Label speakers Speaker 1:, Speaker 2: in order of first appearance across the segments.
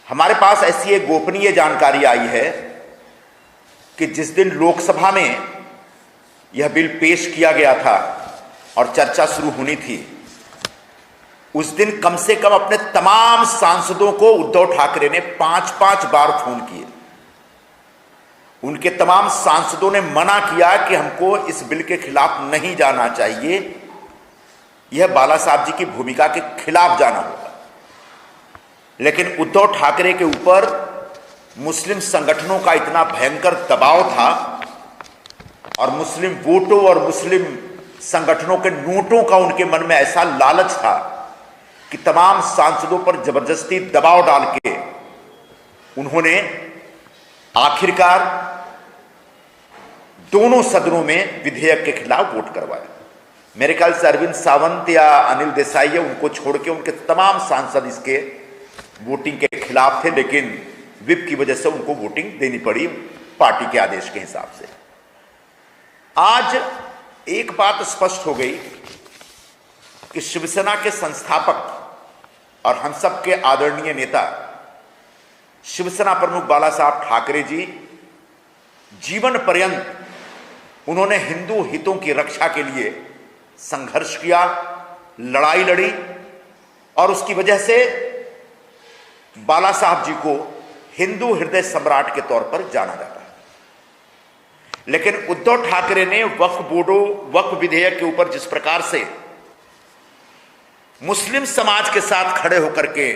Speaker 1: हमारे पास ऐसी एक गोपनीय जानकारी आई है कि जिस दिन लोकसभा में यह बिल पेश किया गया था और चर्चा शुरू होनी थी, उस दिन कम से कम अपने तमाम सांसदों को उद्धव ठाकरे ने 5-5 बार फोन किए। उनके तमाम सांसदों ने मना किया कि हमको इस बिल के खिलाफ नहीं जाना चाहिए, यह बाला साहब जी की भूमिका के खिलाफ जाना होगा। लेकिन उद्धव ठाकरे के ऊपर मुस्लिम संगठनों का इतना भयंकर दबाव था और मुस्लिम वोटों और मुस्लिम संगठनों के नोटों का उनके मन में ऐसा लालच था कि तमाम सांसदों पर जबरदस्ती दबाव डाल के उन्होंने आखिरकार दोनों सदनों में विधेयक के खिलाफ वोट करवाया। मेरे ख्याल से अरविंद सावंत या अनिल देसाई है, उनको छोड़ के उनके तमाम सांसद इसके वोटिंग के खिलाफ थे, लेकिन विप की वजह से उनको वोटिंग देनी पड़ी पार्टी के आदेश के हिसाब से। आज एक बात स्पष्ट हो गई कि शिवसेना के संस्थापक और हम सब के आदरणीय नेता शिवसेना प्रमुख बाला साहब ठाकरे जी जीवन पर्यंत उन्होंने हिंदू हितों की रक्षा के लिए संघर्ष किया, लड़ाई लड़ी और उसकी वजह से बाला साहब जी को हिंदू हृदय सम्राट के तौर पर जाना जाता है। लेकिन उद्धव ठाकरे ने वक्फ विधेयक के ऊपर जिस प्रकार से मुस्लिम समाज के साथ खड़े होकर के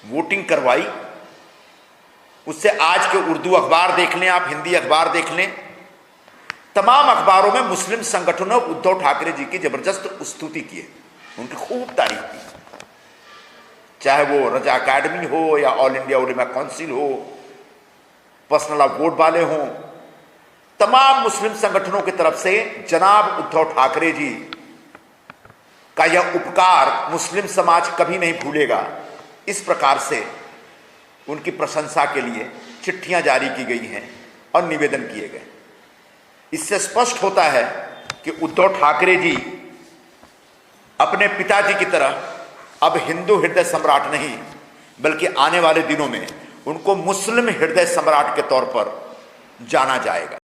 Speaker 1: वोटिंग करवाई, उससे आज के उर्दू अखबार देख लें आप, हिंदी अखबार देख लें, तमाम अखबारों में मुस्लिम संगठनों उद्धव ठाकरे जी की जबरदस्त स्तुति की है, उनकी खूब तारीफ की। चाहे वो रजा अकेडमी हो या ऑल इंडिया उलेमा काउंसिल हो, पर्सनल ऑफ वोट वाले हों, तमाम मुस्लिम संगठनों की तरफ से जनाब उद्धव ठाकरे जी का यह उपकार मुस्लिम समाज कभी नहीं भूलेगा, इस प्रकार से उनकी प्रशंसा के लिए चिट्ठियां जारी की गई हैं और निवेदन किए गए। इससे स्पष्ट होता है कि उद्धव ठाकरे जी अपने पिताजी की तरह अब हिंदू हृदय सम्राट नहीं, बल्कि आने वाले दिनों में उनको मुस्लिम हृदय सम्राट के तौर पर जाना जाएगा।